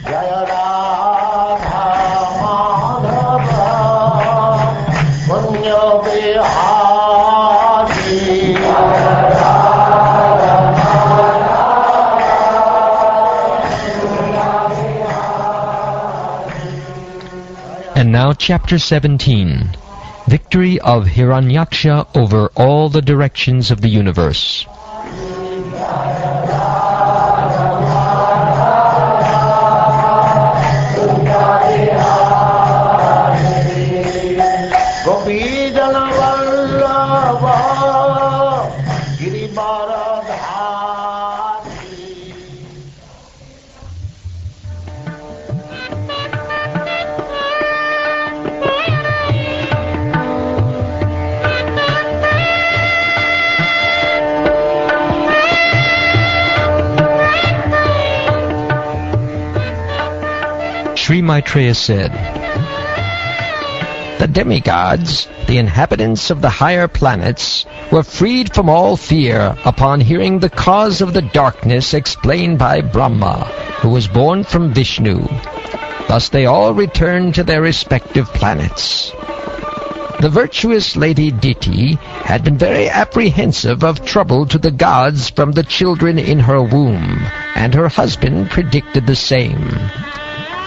Jaya Radha Madhava Punya Bihari. And now chapter 17, Victory of Hiranyaksa over all the directions of the universe. Sri Maitreya said, "The demigods, the inhabitants of the higher planets, were freed from all fear upon hearing the cause of the darkness explained by Brahma, who was born from Vishnu. Thus they all returned to their respective planets. The virtuous Lady Diti had been very apprehensive of trouble to the gods from the children in her womb, and her husband predicted the same.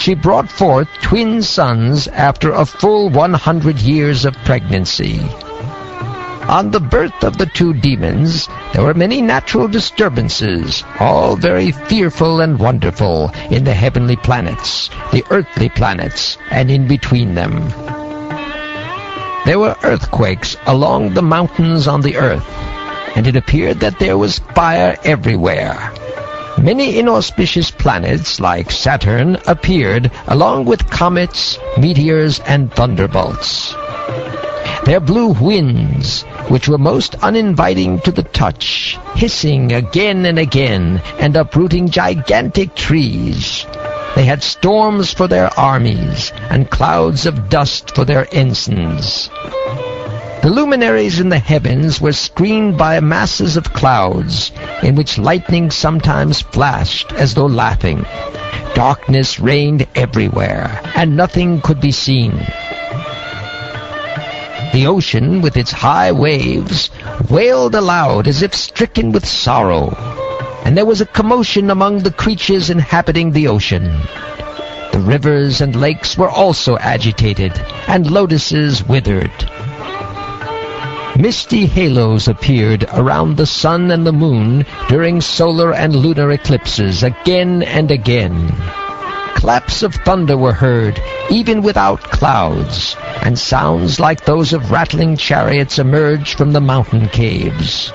She brought forth twin sons after a full 100 years of pregnancy. On the birth of the two demons, there were many natural disturbances, all very fearful and wonderful, in the heavenly planets, the earthly planets, and in between them. There were earthquakes along the mountains on the earth, and it appeared that there was fire everywhere. Many inauspicious planets, like Saturn, appeared, along with comets, meteors, and thunderbolts. There blew winds, which were most uninviting to the touch, hissing again and again, and uprooting gigantic trees. They had storms for their armies, and clouds of dust for their ensigns. The luminaries in the heavens were screened by masses of clouds, in which lightning sometimes flashed as though laughing. Darkness reigned everywhere, and nothing could be seen. The ocean, with its high waves, wailed aloud as if stricken with sorrow, and there was a commotion among the creatures inhabiting the ocean. The rivers and lakes were also agitated, and lotuses withered. Misty halos appeared around the sun and the moon during solar and lunar eclipses again and again. Claps of thunder were heard, even without clouds, and sounds like those of rattling chariots emerged from the mountain caves.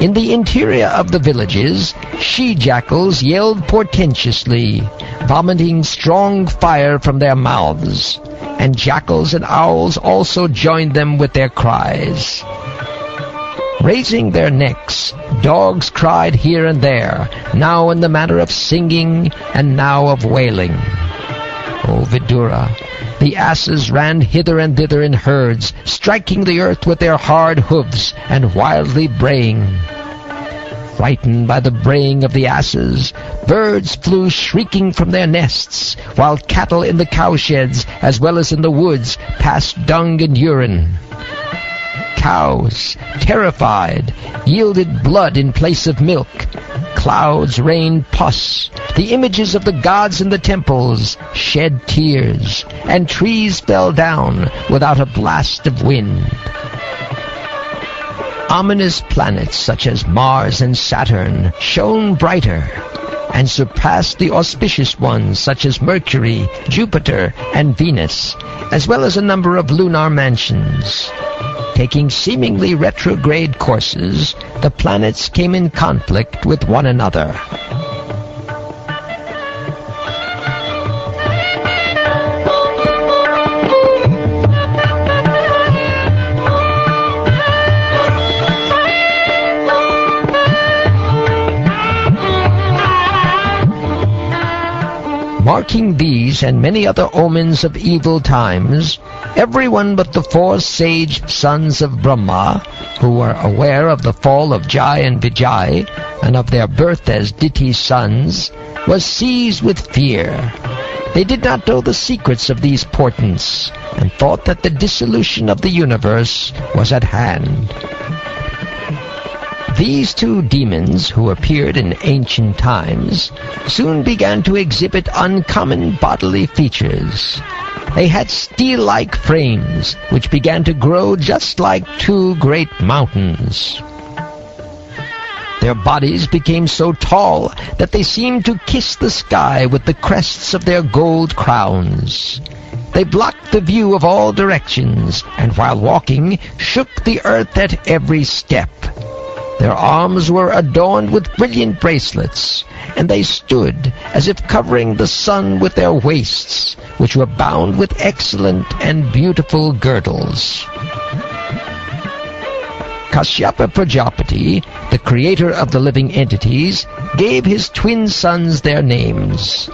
In the interior of the villages, she-jackals yelled portentously, vomiting strong fire from their mouths, and jackals and owls also joined them with their cries. Raising their necks, dogs cried here and there, now in the manner of singing, and now of wailing. O Vidura, the asses ran hither and thither in herds, striking the earth with their hard hoofs, and wildly braying. Frightened by the braying of the asses, birds flew shrieking from their nests, while cattle in the cowsheds, as well as in the woods, passed dung and urine. Cows, terrified, yielded blood in place of milk. Clouds rained pus. The images of the gods in the temples shed tears, and trees fell down without a blast of wind. Ominous planets such as Mars and Saturn shone brighter, and surpassed the auspicious ones such as Mercury, Jupiter, and Venus, as well as a number of lunar mansions. Taking seemingly retrograde courses, the planets came in conflict with one another. Marking these and many other omens of evil times, everyone but the 4 sage sons of Brahma, who were aware of the fall of Jai and Vijay, and of their birth as Diti's sons, was seized with fear. They did not know the secrets of these portents, and thought that the dissolution of the universe was at hand. These two demons, who appeared in ancient times, soon began to exhibit uncommon bodily features. They had steel-like frames, which began to grow just like two great mountains. Their bodies became so tall that they seemed to kiss the sky with the crests of their gold crowns. They blocked the view of all directions, and while walking, shook the earth at every step. Their arms were adorned with brilliant bracelets, and they stood as if covering the sun with their waists, which were bound with excellent and beautiful girdles. Kashyapa Prajapati, the creator of the living entities, gave his twin sons their names.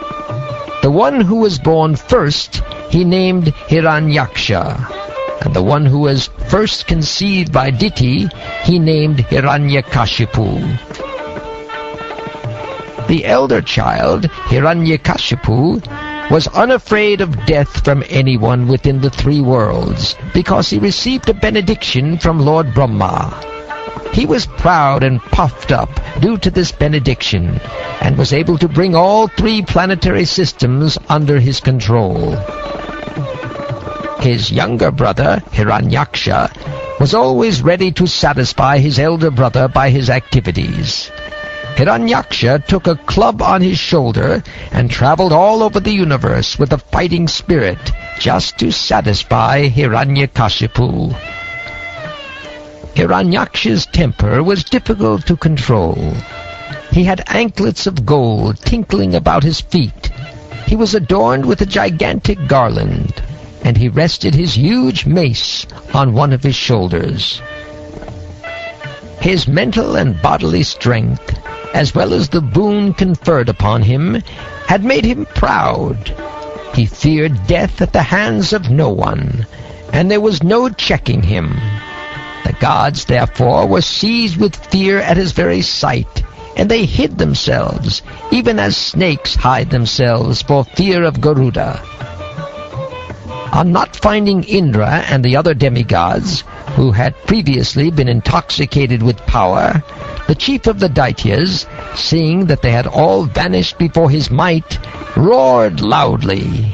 The one who was born first he named Hiranyaksha, and the one who was first conceived by Diti he named Hiranyakashipu. The elder child, Hiranyakashipu, was unafraid of death from anyone within the three worlds, because he received a benediction from Lord Brahma. He was proud and puffed up due to this benediction, and was able to bring all three planetary systems under his control. His younger brother, Hiranyaksha, was always ready to satisfy his elder brother by his activities. Hiranyaksha took a club on his shoulder and traveled all over the universe with a fighting spirit just to satisfy Hiranyakashipu. Hiranyaksha's temper was difficult to control. He had anklets of gold tinkling about his feet. He was adorned with a gigantic garland, and he rested his huge mace on one of his shoulders. His mental and bodily strength, as well as the boon conferred upon him, had made him proud. He feared death at the hands of no one, and there was no checking him. The gods, therefore, were seized with fear at his very sight, and they hid themselves, even as snakes hide themselves for fear of Garuda. On not finding Indra and the other demigods, who had previously been intoxicated with power, the chief of the Daityas, seeing that they had all vanished before his might, roared loudly.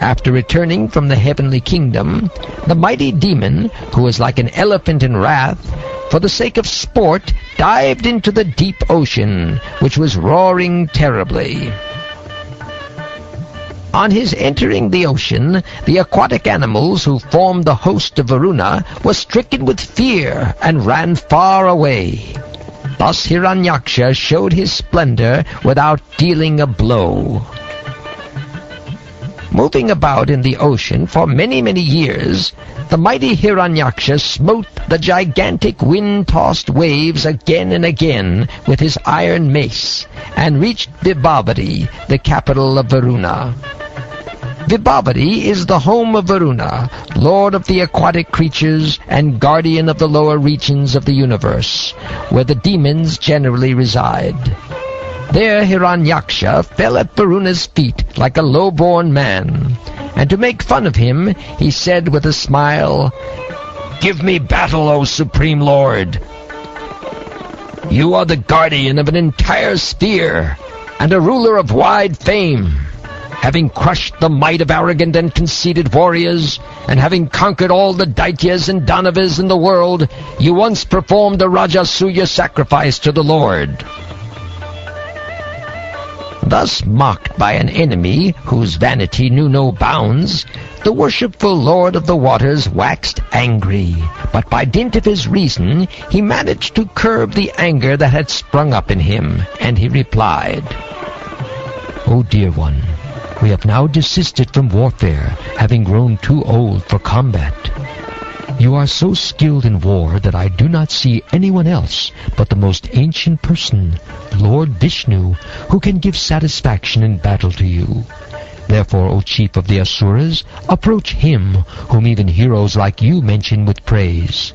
After returning from the heavenly kingdom, the mighty demon, who was like an elephant in wrath, for the sake of sport, dived into the deep ocean, which was roaring terribly. On his entering the ocean, the aquatic animals who formed the host of Varuna were stricken with fear and ran far away. Thus Hiranyaksha showed his splendor without dealing a blow. Moving about in the ocean for many, many years, the mighty Hiranyaksha smote the gigantic wind-tossed waves again and again with his iron mace, and reached Vibhavati, the capital of Varuna. Vibhavati is the home of Varuna, lord of the aquatic creatures and guardian of the lower regions of the universe, where the demons generally reside. There Hiranyaksha fell at Varuna's feet like a low-born man, and to make fun of him, he said with a smile, "Give me battle, O Supreme Lord! You are the guardian of an entire sphere, and a ruler of wide fame. Having crushed the might of arrogant and conceited warriors, and having conquered all the Daityas and Danavas in the world, you once performed a Rajasuya sacrifice to the Lord." Thus mocked by an enemy whose vanity knew no bounds, the worshipful Lord of the Waters waxed angry, but by dint of his reason he managed to curb the anger that had sprung up in him, and he replied, "O dear one, we have now desisted from warfare, having grown too old for combat. You are so skilled in war that I do not see anyone else but the most ancient person, Lord Vishnu, who can give satisfaction in battle to you. Therefore, O chief of the Asuras, approach him whom even heroes like you mention with praise."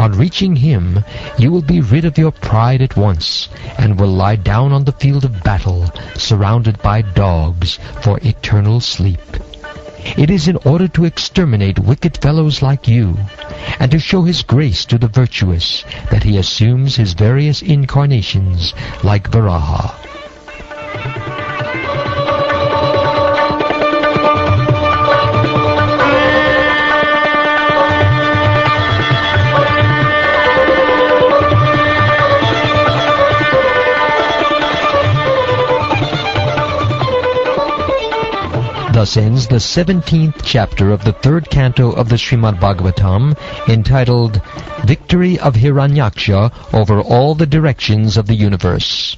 On reaching him, you will be rid of your pride at once, and will lie down on the field of battle, surrounded by dogs, for eternal sleep. It is in order to exterminate wicked fellows like you, and to show his grace to the virtuous, that he assumes his various incarnations like Varaha. Thus ends the 17th chapter of the 3rd canto of the Srimad Bhagavatam, entitled Victory of Hiranyaksa over all the directions of the universe.